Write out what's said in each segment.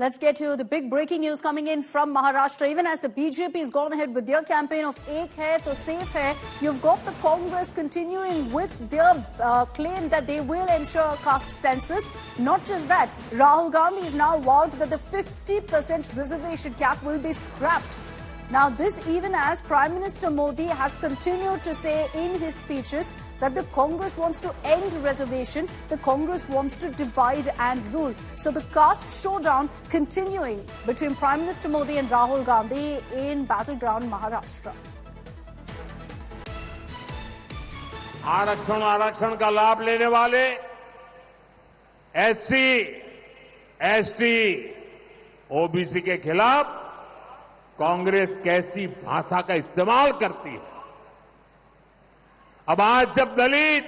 Let's get to the big breaking news coming in from Maharashtra. Even as the BJP has gone ahead with their campaign of Ek Hai to Safe Hai, you've got the Congress continuing with their claim that they will ensure a caste census. Not just that, Rahul Gandhi is now vowed that the 50% reservation cap will be scrapped. Now, this even as Prime Minister Modi has continued to say in his speeches that the Congress wants to end reservation, the Congress wants to divide and rule. So the caste showdown continuing between Prime Minister Modi and Rahul Gandhi in battleground Maharashtra. आरक्षण का लाभ लेने वाले SC, ST, OBC के खिलाफ कांग्रेस कैसी भाषा का इस्तेमाल करती है। अब आज जब दलित,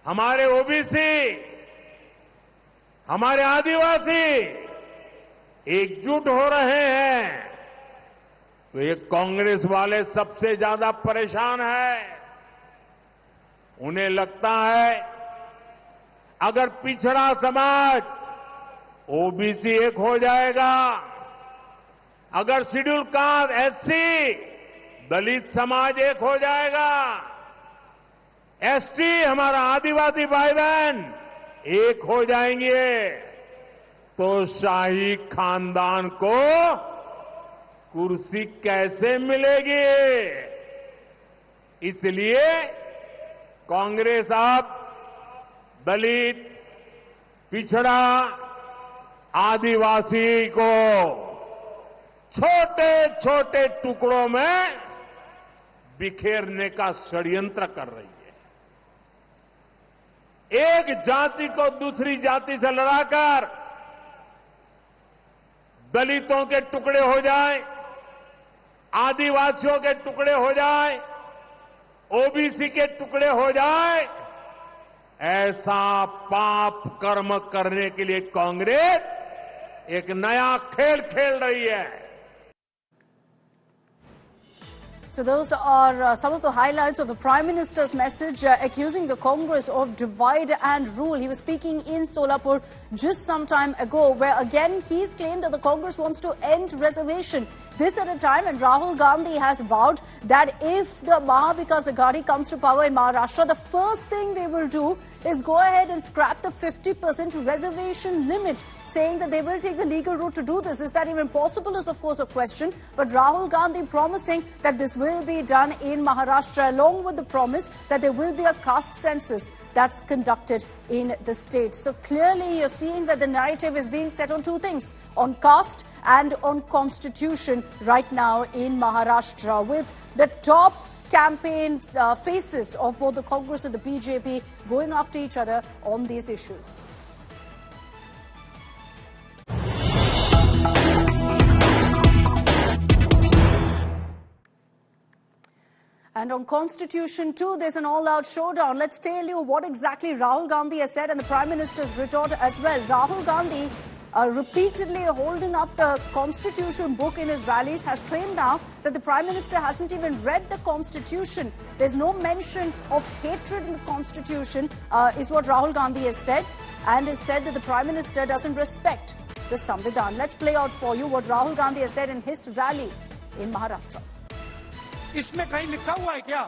हमारे ओबीसी, हमारे आदिवासी एकजुट हो रहे हैं तो ये कांग्रेस वाले सबसे ज्यादा परेशान हैं। उन्हें लगता है अगर पिछड़ा समाज ओबीसी एक हो जाएगा, अगर शेड्यूल कास्ट एससी दलित समाज एक हो जाएगा, एसटी हमारा आदिवासी भाई बहन एक हो जाएंगे तो शाही खानदान को कुर्सी कैसे मिलेगी। इसलिए कांग्रेस अब दलित, पिछड़ा, आदिवासी को छोटे छोटे टुकड़ों में बिखेरने का षड्यंत्र कर रही है। एक जाति को दूसरी जाति से लड़ाकर दलितों के टुकड़े हो जाए, आदिवासियों के टुकड़े हो जाए, ओबीसी के टुकड़े हो जाए, ऐसा पाप कर्म करने के लिए कांग्रेस एक नया खेल खेल रही है। So those are some of the highlights of the Prime Minister's message accusing the Congress of divide and rule. He was speaking in Solapur just some time ago, where again he's claimed that the Congress wants to end reservation. This at a time when Rahul Gandhi has vowed that if the Maha Vikas Aghadi comes to power in Maharashtra, the first thing they will do is go ahead and scrap the 50% reservation limit, saying that they will take the legal route to do this. Is that even possible is of course a question, but Rahul Gandhi promising that this will be done in Maharashtra, along with the promise that there will be a caste census that's conducted in the state. So clearly you're seeing that the narrative is being set on two things, on caste and on constitution right now in Maharashtra, with the top campaign faces of both the Congress and the BJP going after each other on these issues. And on Constitution too, there's an all-out showdown. Let's tell you what exactly Rahul Gandhi has said and the Prime Minister's retort as well. Rahul Gandhi, repeatedly holding up the Constitution book in his rallies, has claimed now that the Prime Minister hasn't even read the Constitution. There's no mention of hatred in the Constitution, is what Rahul Gandhi has said, and has said that the Prime Minister doesn't respect the Samvidhan. Let's play out for you what Rahul Gandhi has said in his rally in Maharashtra. इसमें कहीं लिखा हुआ है क्या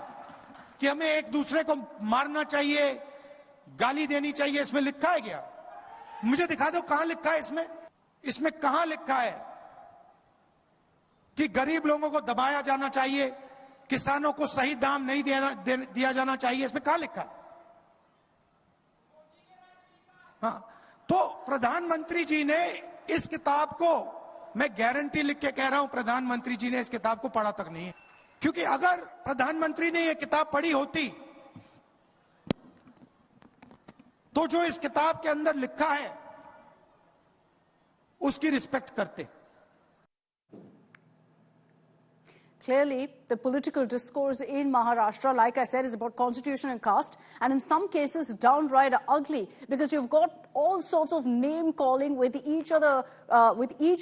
कि हमें एक दूसरे को मारना चाहिए, गाली देनी चाहिए? इसमें लिखा है क्या? मुझे दिखा दो कहां लिखा है इसमें कहां लिखा है कि गरीब लोगों को दबाया जाना चाहिए, किसानों को सही दाम नहीं दिया जाना चाहिए? इसमें कहां लिखा है? हाँ, तो प्रधानमंत्री जी ने इस किताब को, मैं गारंटी लिख के कह रहा हूं, प्रधानमंत्री जी ने इस किताब को पढ़ा तक नहीं है। क्योंकि अगर प्रधानमंत्री ने यह किताब पढ़ी होती तो जो इस किताब के अंदर लिखा है उसकी रिस्पेक्ट करते। Clearly, the political discourse in Maharashtra, like I said, is about constitution and caste, and in some cases downright ugly, because you've got all sorts of name-calling with each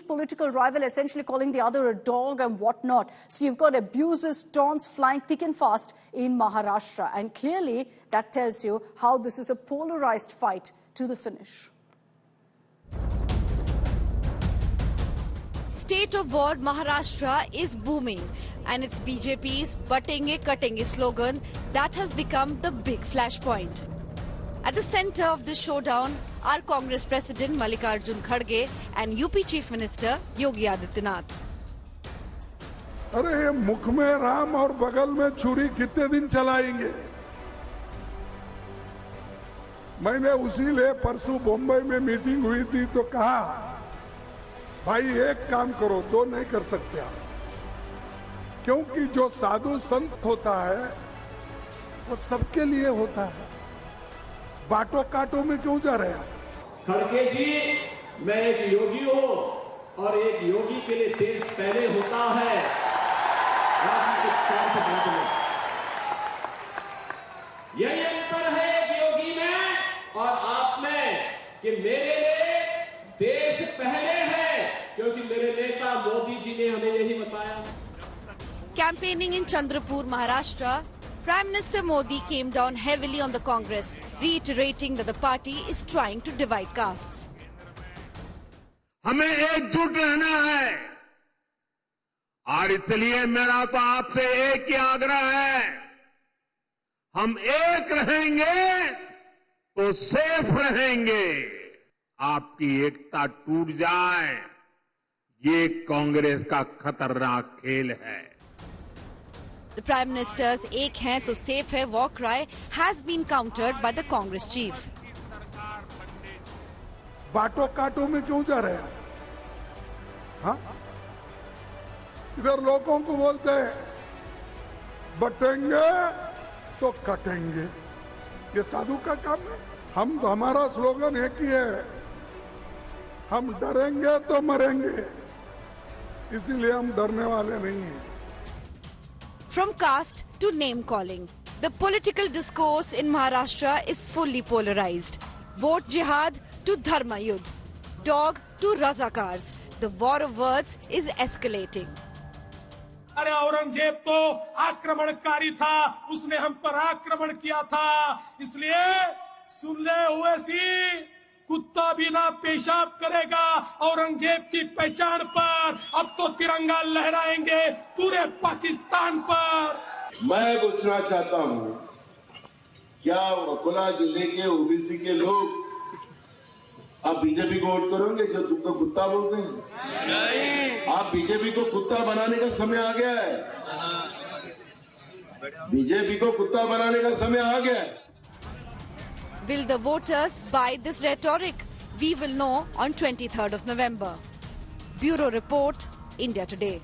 political rival essentially calling the other a dog and whatnot. So you've got abuses, taunts flying thick and fast in Maharashtra, and clearly that tells you how this is a polarized fight to the finish. state of war, Maharashtra is booming, and it's BJP's "Batenge Katenge" slogan that has become the big flashpoint. At the center of this showdown are Congress President Mallikarjun Kharge and UP Chief Minister Yogi Adityanath. अरे मुख में राम और बगल में छुरी कितने दिन चलाएंगे? मैंने उसी लिए परसों बम्बई में मीटिंग हुई थी तो कहा, भाई एक काम करो, दो नहीं कर सकते आप, क्योंकि जो साधु संत होता है वो सबके लिए होता है, बाटो काटो में क्यों जा रहे हैं? खड़गे जी, मैं एक योगी हूं और एक योगी के लिए देश पहले होता है, राजनीतिक स्वार्थ बाद में। यही अंतर है एक योगी में और आप में कि मेरे लिए देश पहले है, क्योंकि मेरे नेता मोदी जी ने हमें यही बताया। Campaigning in Chandrapur, Maharashtra, Prime Minister Modi came down heavily on the Congress, reiterating that the party is trying to divide castes. हमें एकजुट रहना है और इसलिए मेरा तो आपसे एक ही आग्रह है, हम एक रहेंगे तो सेफ रहेंगे। आपकी एकता टूट जाए, ये कांग्रेस का खतरनाक खेल है। The Prime Minister's "एक हैं तो safe है" war cry has been countered by the Congress chief. बाटो काटो में क्यों जा रहे हैं? हाँ? इधर लोगों को बोलते हैं बटेंगे तो कटेंगे, ये साधु का काम है। हमारा स्लोगन एक ही है, हम डरेंगे तो मरेंगे, इसीलिए हम डरने वाले नहीं हैं। From caste to name calling, the political discourse in Maharashtra is fully polarized. Vote jihad to dharma yudh, dog to razakars. The war of words is escalating. अरे औरंगजेब तो आक्रमणकारी था, उसने हम पर आक्रमण किया था, इसलिए सुन ले ओवैसी, कुत्ता भी ना पेशाब करेगा औरंगजेब की पहचान पर। अब तो तिरंगा लहराएंगे पूरे पाकिस्तान पर। मैं पूछना चाहता हूं, क्या अकोला जिले के ओबीसी के लोग आप बीजेपी को वोट करोगे जो तुमको कुत्ता बोलते हैं? नहीं। आप बीजेपी को कुत्ता बनाने का समय आ गया है, बीजेपी को कुत्ता बनाने का समय आ गया है। Will the voters buy this rhetoric? We will know on 23rd of November. Bureau Report, India Today.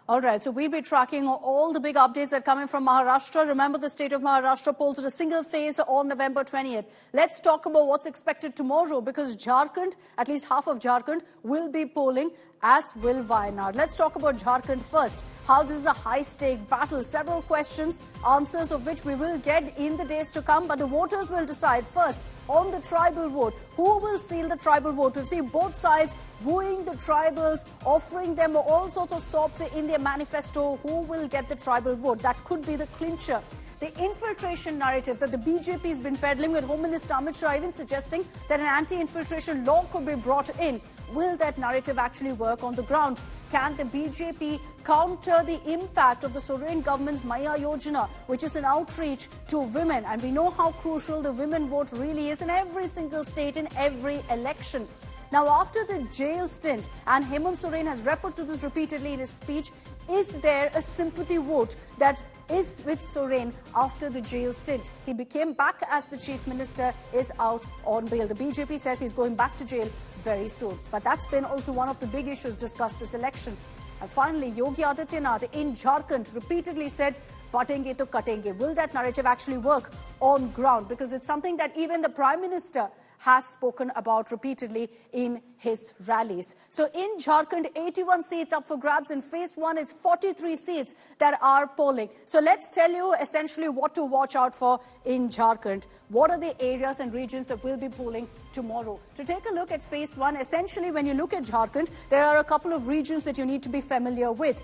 All right, so we'll be tracking all the big updates that come in from Maharashtra. Remember, the state of Maharashtra polls at a single phase on November 20th. Let's talk about what's expected tomorrow, because Jharkhand, at least half of Jharkhand, will be polling, as will Wayanad. Let's talk about Jharkhand first. How this is a high-stake battle. Several questions, answers of which we will get in the days to come, but the voters will decide first on the tribal vote. Who will seal the tribal vote? We've seen both sides wooing the tribals, offering them all sorts of sops in their manifesto. Who will get the tribal vote? That could be the clincher. The infiltration narrative that the BJP has been peddling, with Home Minister Amit Shah even suggesting that an anti-infiltration law could be brought in. Will that narrative actually work on the ground? Can the BJP counter the impact of the Soren government's Maya Yojana, which is an outreach to women? And we know how crucial the women vote really is in every single state, in every election. Now, after the jail stint, and Hemant Soren has referred to this repeatedly in his speech, is there a sympathy vote that is with Soren after the jail stint? He became back as the chief minister, is out on bail. The BJP says he's going back to jail very soon. But that's been also one of the big issues discussed this election. And finally, Yogi Adityanath in Jharkhand repeatedly said, "Batenge to katenge." Will that narrative actually work on ground? Because it's something that even the Prime Minister has spoken about repeatedly in his rallies. So in Jharkhand, 81 seats up for grabs. In phase one, it's 43 seats that are polling. So let's tell you essentially what to watch out for in Jharkhand. What are the areas and regions that will be polling tomorrow? To take a look at phase one, essentially when you look at Jharkhand, there are a couple of regions that you need to be familiar with.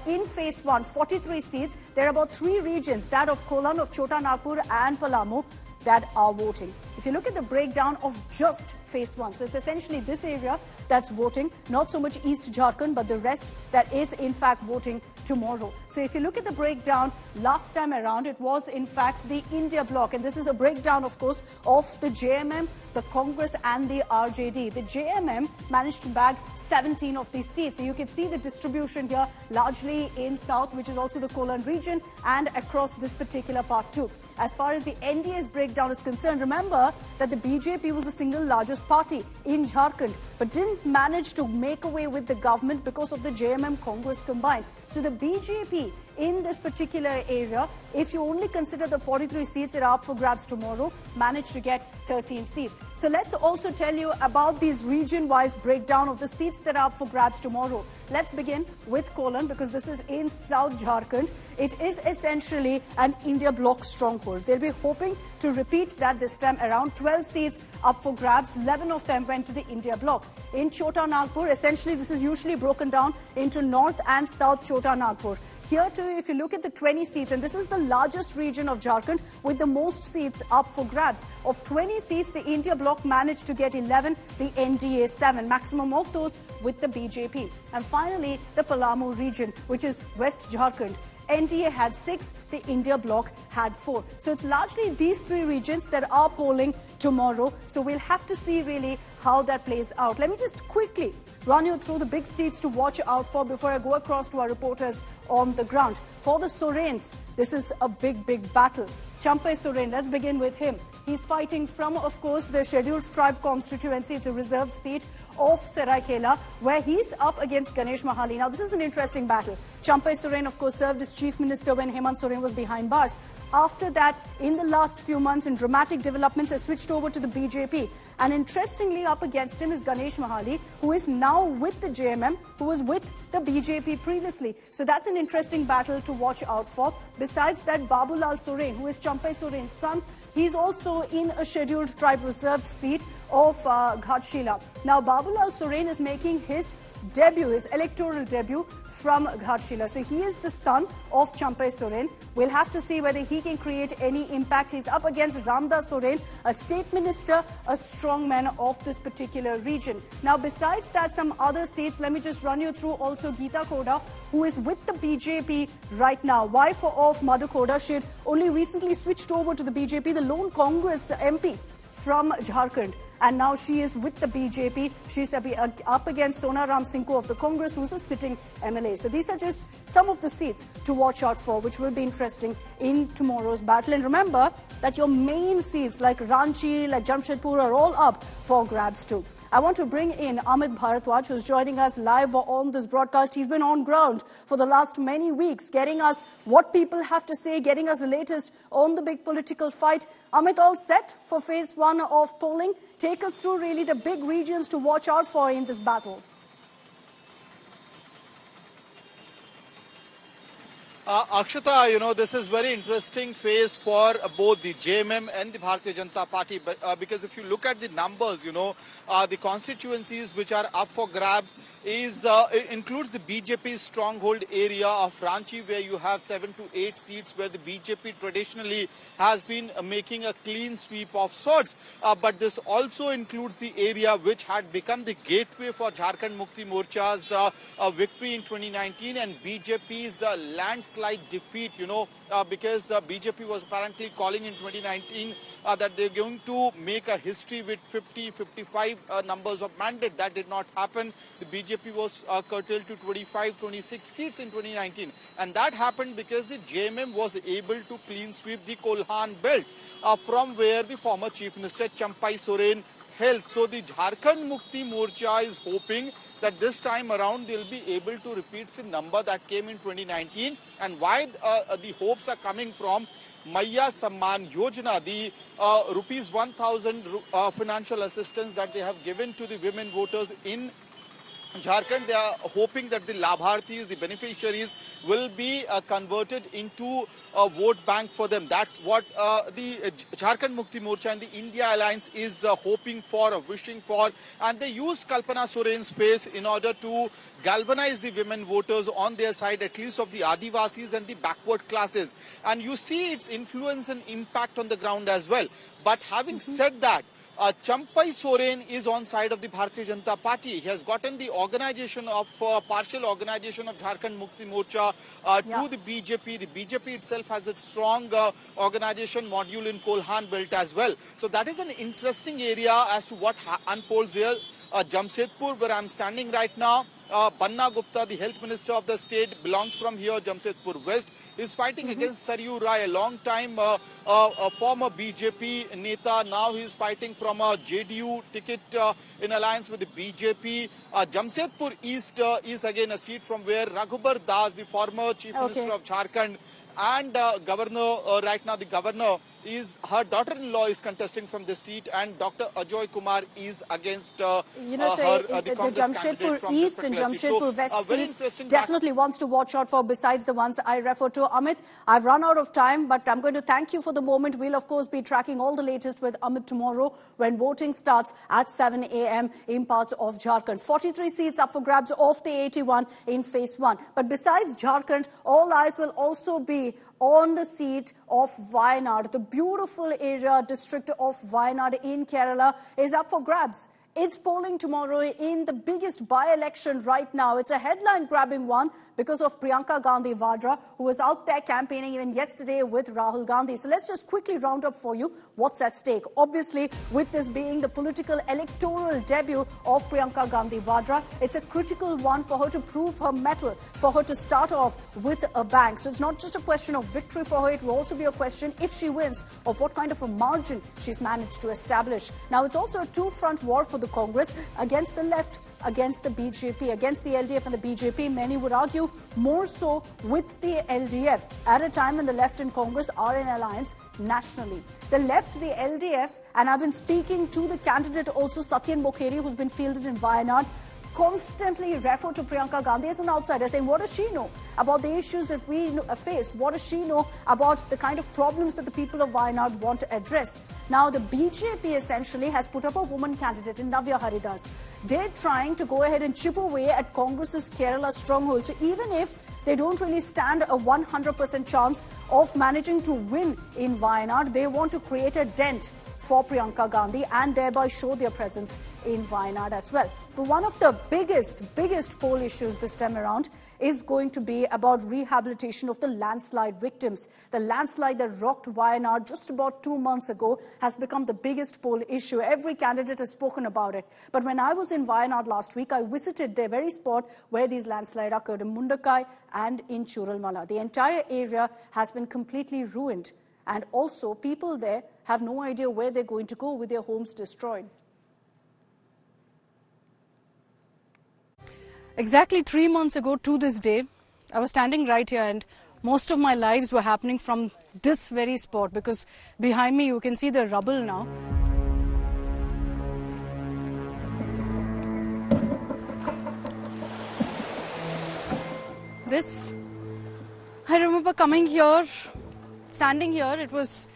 In phase one, 43 seats, there are about 3 regions, that of Kolan, of Chota Nagpur and Palamu. that are voting. If you look at the breakdown of just phase 1, so it's essentially this area that's voting, not so much East Jharkhand, but the rest that is in fact voting tomorrow. So if you look at the breakdown last time around, it was in fact the India bloc, and this is a breakdown, of course, of the JMM, the Congress and the RJD. The JMM managed to bag 17 of these seats. So you can see the distribution here largely in south, which is also the Kolan region, and across this particular part too. As far as the NDA's breakdown is concerned, remember that the BJP was the single largest party in Jharkhand, but didn't manage to make away with the government because of the JMM Congress combined. So the BJP in this particular area, if you only consider the 43 seats that are up for grabs tomorrow, managed to get 13 seats. So let's also tell you about these region-wise breakdown of the seats that are up for grabs tomorrow. Let's begin with Kolan, because this is in South Jharkhand. It is essentially an India bloc stronghold. They'll be hoping to repeat that this time around. 12 seats up for grabs, 11 of them went to the India bloc. In Chota Nagpur, essentially this is usually broken down into North and South Chota Nagpur. Here too, if you look at the 20 seats, and this is the largest region of Jharkhand with the most seats up for grabs. Of 20 seats, the India bloc managed to get 11, the NDA 7, maximum of those with the BJP. And finally, the Palamu region, which is West Jharkhand. NDA had 6, the India bloc had 4. So it's largely these 3 regions that are polling tomorrow. So we'll have to see really how that plays out. Let me just quickly run you through the big seats to watch out for before I go across to our reporters on the ground. For the Sorens, this is a big battle. Champai Soren, let's begin with him. He's fighting from, of course, the Scheduled Tribe constituency. It's a reserved seat of Seraikela, where he's up against Ganesh Mahali. Now, this is an interesting battle. Champai Soren, of course, served as chief minister when Hemant Soren was behind bars. After that, in the last few months, in dramatic developments, has switched over to the BJP. And interestingly, up against him is Ganesh Mahali, who is now with the JMM, who was with the BJP previously. So that's an interesting battle to watch out for. Besides that, Babulal Soren, who is Champai Soren's son, he's also in a Scheduled Tribe reserved seat of Ghatshila. Now, Babulal Soren is making his debut, his electoral debut from Ghatshila. So he is the son of Champai Soren. We'll have to see whether he can create any impact. He's up against Ramdas Soren, a state minister, a strongman of this particular region. Now, besides that, some other seats, let me just run you through also Geeta Koda, who is with the BJP right now. Wife of Madhu Koda, she had only recently switched over to the BJP, the lone Congress MP from Jharkhand. And now she is with the BJP. She's up against Sona Ram Singko of the Congress, who's a sitting MLA. So these are just some of the seats to watch out for, which will be interesting in tomorrow's battle. And remember that your main seats like Ranchi, like Jamshedpur are all up for grabs too. I want to bring in Amit Bharadwaj, who's joining us live on this broadcast. He's been on ground for the last many weeks, getting us what people have to say, getting us the latest on the big political fight. Amit, all set for phase 1 of polling? Take us through really the big regions to watch out for in this battle. Akshata, you know, this is very interesting phase for both the JMM and the Bharatiya Janata Party, but because if you look at the numbers, you know, the constituencies which are up for grabs it includes the BJP stronghold area of Ranchi, where you have 7 to 8 seats where the BJP traditionally has been making a clean sweep of sorts. But this also includes the area which had become the gateway for Jharkhand Mukti Morcha's victory in 2019 and BJP's landslide defeat, you know, because BJP was apparently calling in 2019 that they're going to make a history with 50-55 numbers of mandate. That did not happen. The BJP was curtailed to 25-26 seats in 2019. And that happened because the JMM was able to clean sweep the Kolhan belt from where the former Chief Minister Champai Soren hails. So the Jharkhand Mukti Morcha is hoping that this time around they'll be able to repeat the number that came in 2019. And why the hopes are coming from Maiya Samman Yojana, the rupees 1,000 financial assistance that they have given to the women voters in Jharkhand, they are hoping that the Labharthis, the beneficiaries, will be converted into a vote bank for them. That's what the Jharkhand Mukti Morcha and the India Alliance is hoping for, or wishing for. And they used Kalpana Soren's space in order to galvanize the women voters on their side, at least of the Adivasis and the backward classes. And you see its influence and impact on the ground as well. But having said that, Champai Soren is on side of the Bharatiya Janata Party. He has gotten the organization of partial organization of Jharkhand Mukti Morcha to the BJP. The BJP itself has a strong organization module in Kolhan belt as well. So that is an interesting area as to what unfolds here. Jamshedpur, where I'm standing right now, Banna Gupta, the health minister of the state, belongs from here, Jamshedpur West, is fighting against Saryu Rai, a long time a former BJP Neta. Now he is fighting from a JDU ticket in alliance with the BJP. Jamshedpur East is again a seat from where Raghubar Das, the former chief minister of Jharkhand, and governor, right now the governor, her daughter-in-law is contesting from this seat, and Dr. Ajoy Kumar is against her, the Jamshedpur East and Jamshedpur West seats definitely wants to watch out for, besides the ones I refer to. Amit, I've run out of time, but I'm going to thank you for the moment. We'll, of course, be tracking all the latest with Amit tomorrow when voting starts at 7 a.m. in parts of Jharkhand. 43 seats up for grabs of the 81 in phase 1. But besides Jharkhand, all eyes will also be on the seat of Wayanad. The beautiful area district of Wayanad in Kerala is up for grabs. It's polling tomorrow in the biggest by-election right now. It's a headline-grabbing one because of Priyanka Gandhi Vadra, who was out there campaigning even yesterday with Rahul Gandhi. So let's just quickly round up for you what's at stake. Obviously, with this being the political electoral debut of Priyanka Gandhi Vadra, it's a critical one for her to prove her mettle, for her to start off with a bang. So it's not just a question of victory for her, it will also be a question, if she wins, of what kind of a margin she's managed to establish. Now, it's also a two-front war for the Congress against the left, against the BJP, against the LDF and the BJP. Many would argue more so with the LDF at a time when the left and Congress are in alliance nationally. The left, the LDF, and I've been speaking to the candidate also, Satyen Bokheri, who's been fielded in Wayanad, constantly refer to Priyanka Gandhi as an outsider, saying, what does she know about the issues that we face? What does she know about the kind of problems that the people of Wayanad want to address? Now, the BJP essentially has put up a woman candidate in Navya Haridas. They're trying to go ahead and chip away at Congress's Kerala stronghold. So even if they don't really stand a 100% chance of managing to win in Wayanad, they want to create a dent for Priyanka Gandhi and thereby show their presence in Wayanad as well. But one of the biggest poll issues this time around is going to be about rehabilitation of the landslide victims. The landslide that rocked Wayanad just about 2 months ago has become the biggest poll issue. Every candidate has spoken about it. But when I was in Wayanad last week, I visited the very spot where these landslides occurred, in Mundakai and in Churalmala. The entire area has been completely ruined. And also, people there have no idea where they're going to go with their homes destroyed. Exactly 3 months ago to this day, I was standing right here, and most of my lives were happening from this very spot, because behind me you can see the rubble now. I remember coming here, standing here, it was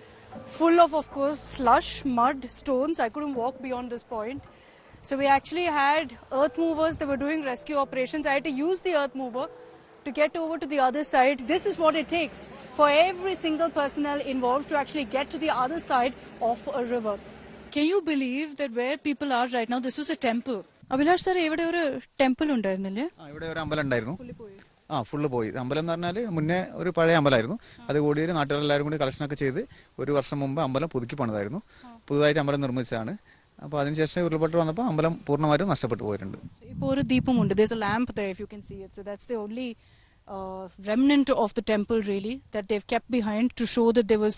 full of course, slush, mud, stones. I couldn't walk beyond this point. So we actually had earth movers that were doing rescue operations. I had to use the earth mover to get over to the other side. This is what it takes for every single personnel involved to actually get to the other side of a river. Can you believe that where people are right now, this was a temple? Abhilash sir, ഇവിടെ ഒരു temple ഉണ്ടായിരുന്നില്ലേ? ഇവിടെ ഒരു അമ്പലം ഉണ്ടായിരുന്നു. Full പോയി. അമ്പലം എന്ന് പറഞ്ഞാൽ മുന്നേ ഒരു പഴയ അമ്പലമായിരുന്നു. അത് കൂടി നാട്ടുകാരെല്ലാവരും കൂടി കളക്ഷനൊക്കെ ചെയ്ത് ഒരു വർഷം മുമ്പ് അമ്പലം പുതുക്കി പണിതായിരുന്നു. പുതുതായിട്ട് അമ്പലം നിർമ്മിച്ചതാണ്. അപ്പോൾ അതിനുശേഷം ഉരുൾപൊട്ടൽ വന്നപ്പോൾ അമ്പലം പൂർണ്ണമായിട്ടും നഷ്ടപ്പെട്ടു പോയിട്ടുണ്ട്. ഇപ്പോൾ ഒരു ദീപമുണ്ട്. There's a lamp there if you can see it. So that's the only remnant of the temple really that they've kept behind to show that there was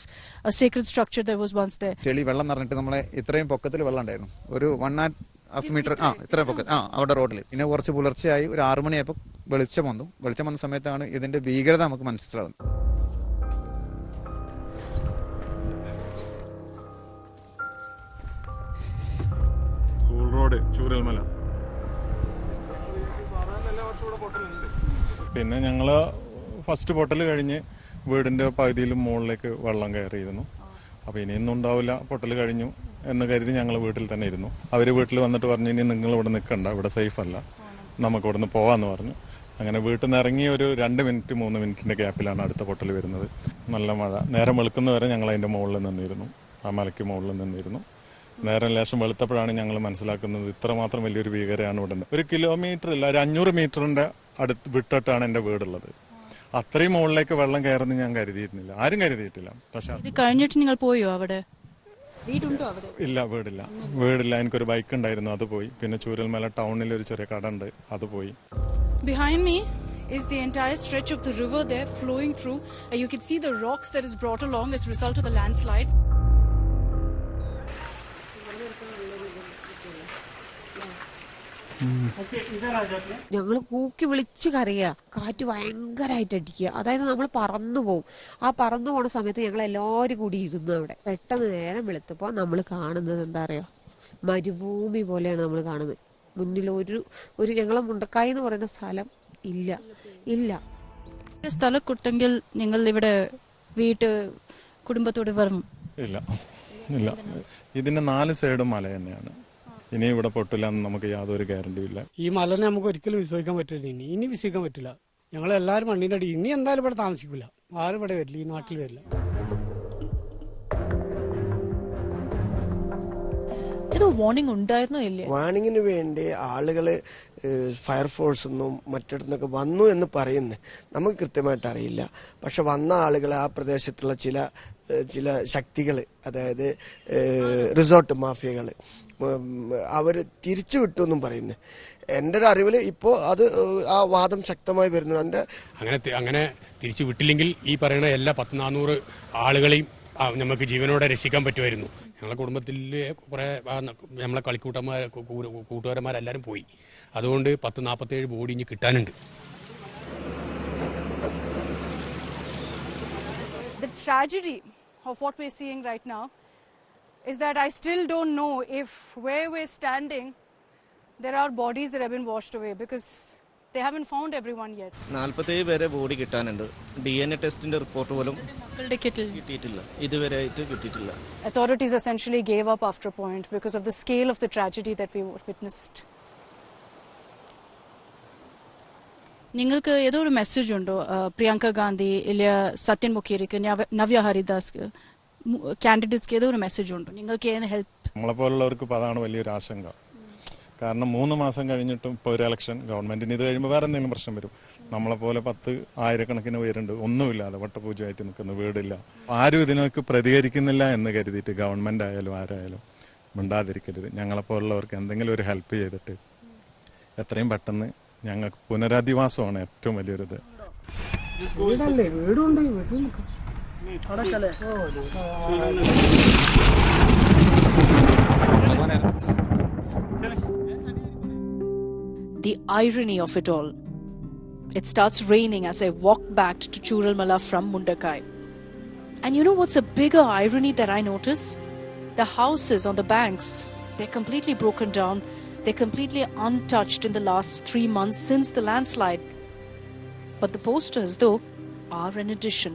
a sacred structure that was once there. ചെളി വെള്ളം നിറഞ്ഞിട്ട് നമ്മളെ ഇത്രയും പൊക്കത്തിൽ വെള്ളം ഉണ്ടായിരുന്നു. ഒരു 1.5 metre ഇത്രയും പൊക്കത്തിൽ അവിടെ റോഡിൽ. പിന്നെ കുറച്ച് പുലർച്ചെയായി ഒരു 6 മണിയായപ്പോൾ വെളിച്ചം വന്ന സമയത്താണ് ഇതിന്റെ ഭീകരത നമുക്ക് മനസ്സിലാവുന്നത്. റോഡ് ചൂരൽമല പിന്നെ ഞങ്ങൾ ഫസ്റ്റ് പൊട്ടൽ കഴിഞ്ഞ് വീടിന്റെ പകുതിയിലും മുകളിലേക്ക് വെള്ളം കയറിയിരുന്നു. അപ്പോൾ ഇനിയൊന്നും ഉണ്ടാവില്ല, പൊട്ടൽ കഴിഞ്ഞു എന്ന് കരുതി ഞങ്ങൾ വീട്ടിൽ തന്നെ ഇരുന്നു. അവർ വീട്ടിൽ വന്നിട്ട് പറഞ്ഞു, ഇനി നിങ്ങൾ ഇവിടെ നിൽക്കണ്ട, ഇവിടെ സേഫ് അല്ല, നമുക്ക് ഇവിടെ നിന്ന് പോകാമെന്ന് പറഞ്ഞു. അങ്ങനെ വീട്ടിൽ നിന്ന് ഇറങ്ങി ഒരു 2 മിനിറ്റ് 3 മിനിറ്റിന്റെ ഗ്യാപ്പിലാണ് അടുത്ത പൊട്ടൽ വരുന്നത്. നല്ല മഴ. നേരം വെളുക്കുന്നവരെ ഞങ്ങൾ അതിന്റെ മുകളിൽ നിന്നിരുന്നു, ആ മലയ്ക്ക് മുകളിൽ നിന്നിരുന്നു. നേരം ലേശം വെളുത്തപ്പോഴാണ് ഞങ്ങൾ മനസ്സിലാക്കുന്നത് ഇത്രമാത്രം വലിയൊരു ഭീകരയാണ് ഇവിടെ. 1 കിലോമീറ്റർ ഇല്ല, ഒരു 500 മീറ്ററിന്റെ അടുത്ത് വിട്ടിട്ടാണ് എന്റെ വീടുള്ളത്. അത്രയും മുകളിലേക്ക് വെള്ളം കയറുന്ന ഞാൻ കരുതിയിരുന്നില്ല, ആരും കരുതിയിട്ടില്ല. പക്ഷെ ഇത് കഴിഞ്ഞിട്ട് നിങ്ങൾ പോയോ അവിടെ? വീടുണ്ടോ അവിടെ? ഇല്ല, വീടില്ല. എനിക്കൊരു ബൈക്ക് ഉണ്ടായിരുന്നു, അത് പോയി. പിന്നെ ചൂരൽമല ടൗണിൽ ഒരു ചെറിയ കട ഉണ്ട്, അത് പോയി. Behind me is the entire stretch of the river there flowing through. You can see the rocks that is brought along as a result of the landslide. ഞങ്ങൾ കൂക്കി വിളിച്ച് കരയുക, കാറ്റ് ഭയങ്കരമായിട്ട് അടിക്കുക. അതായത് നമ്മൾ പറന്നു പോകും. ആ പറന്നു പോണ സമയത്ത് ഞങ്ങൾ എല്ലാവരും കൂടി ഇരുന്നു അവിടെ. പെട്ടെന്ന് നേരം വെളുത്തപ്പോൾ നമ്മൾ കാണുന്നത് എന്താ പറയുക, മരുഭൂമി പോലെയാണ് നമ്മൾ കാണുന്നത്. മുന്നിൽ ഒരു ഞങ്ങളെ മുണ്ടക്കായി എന്ന് പറയുന്ന സ്ഥലം ഇല്ല. സ്ഥലം കിട്ടെങ്കിൽ നിങ്ങൾ ഇവിടെ കുടുംബത്തോട് വരണം? ഇല്ല. ഇതിന്റെ 4 സൈഡും മല തന്നെയാണ്. ഇനി ഇവിടെ പൊട്ടില്ല എന്ന് നമുക്ക് യാതൊരു ഗ്യാരണ്ടിയും ഇല്ല. ഈ മലനെ നമുക്ക് ഒരിക്കലും വിശ്വസിക്കാൻ പറ്റില്ല. ഇനി വിശ്വസിക്കാൻ പറ്റില്ല. ഞങ്ങളെല്ലാവരും മണ്ണിന്റെ അടി. ഇനി എന്തായാലും ഇവിടെ താമസിക്കില്ല, ആരും ഇവിടെ വരില്ല, ഈ നാട്ടിൽ വരില്ല. വാർണിംഗ് ഉണ്ടായിരുന്നോ? ഇല്ലേ? വാർണിങ്ങിന് വേണ്ടി ആളുകള് ഫയർഫോഴ്സ് ഒന്നും മറ്റിടത്തുനിന്നൊക്കെ വന്നു എന്ന് പറയുന്നത് നമുക്ക് കൃത്യമായിട്ട് അറിയില്ല. പക്ഷെ വന്ന ആളുകൾ ആ പ്രദേശത്തുള്ള ചില ശക്തികൾ, അതായത് റിസോർട്ട് മാഫിയകൾ, അവർ തിരിച്ചു വിട്ടു എന്നും പറയുന്നത് എന്റെ ഒരു അറിവിൽ ഇപ്പോൾ അത് ആ വാദം ശക്തമായി വരുന്നു. അങ്ങനെ തിരിച്ചു വിട്ടില്ലെങ്കിൽ ഈ പറയുന്ന എല്ലാ 100-400 ആളുകളെയും നമുക്ക് ജീവനോടെ രക്ഷിക്കാൻ പറ്റുമായിരുന്നു. ഞങ്ങളുടെ കുടുംബത്തിൽ കുറെ നമ്മളെ കൂട്ടുകാരന്മാരെല്ലാവരും പോയി. അതുകൊണ്ട് 10-47 ബോഡി ഇനി കിട്ടാനുണ്ട്. The tragedy of what we're seeing right now is that I still don't know if where we're standing there are bodies that have been washed away, because they haven't found everyone yet. 47 പേരെ body കിട്ടാനുണ്ട്. DNA ടെസ്റ്റിന്റെ report പോലും കിട്ടിയിട്ടില്ല, ഇതുവരെയായിട്ട് കിട്ടിയിട്ടില്ല. Authorities essentially gave up after a point because of the scale of the tragedy that we witnessed. നിങ്ങൾക്ക് ഏതോ ഒരു മെസ്സേജ് ഉണ്ടോ പ്രിയങ്ക ഗാന്ധി ഇല്ല സത്യൻ മുഖേരിക്ക്, നവ്യ ഹരിദാസ് കാൻഡിഡേറ്റ്സ്ക്ക് ഏതോ ഒരു മെസ്സേജ് ഉണ്ടോ? നിങ്ങൾക്ക് ഹെൽപ്പ്? നമ്മളെപ്പോലുള്ളവർക്ക് അതാണ് വലിയൊരു ആശങ്ക. കാരണം 3 മാസം കഴിഞ്ഞിട്ടും ഇപ്പോൾ ഒരു ഇലക്ഷൻ, ഗവൺമെന്റിന് ഇത് കഴിയുമ്പോൾ വേറെ എന്തെങ്കിലും പ്രശ്നം വരും. നമ്മളെപ്പോലെ 10,000 പേരുണ്ട്, ഒന്നുമില്ലാതെ വട്ടപൂജയായിട്ട് നിൽക്കുന്ന, വീടില്ല. ആരും ഇതിനൊക്കെ പ്രതികരിക്കുന്നില്ല എന്ന് കരുതിയിട്ട് ഗവൺമെന്റ് ആയാലും ആരായാലും മിണ്ടാതിരിക്കരുത്. ഞങ്ങളെപ്പോലുള്ളവർക്ക് എന്തെങ്കിലും ഒരു ഹെൽപ്പ് ചെയ്തിട്ട് എത്രയും പെട്ടെന്ന് ഞങ്ങൾക്ക് പുനരധിവാസമാണ് ഏറ്റവും വലിയൊരിത്. The irony of it all. It starts raining as I walk back to Churalmala from Mundakai. And you know what's a bigger irony that I notice? The houses on the banks, they're completely broken down. They're completely untouched in the last 3 months since the landslide. But the posters, though, are an addition.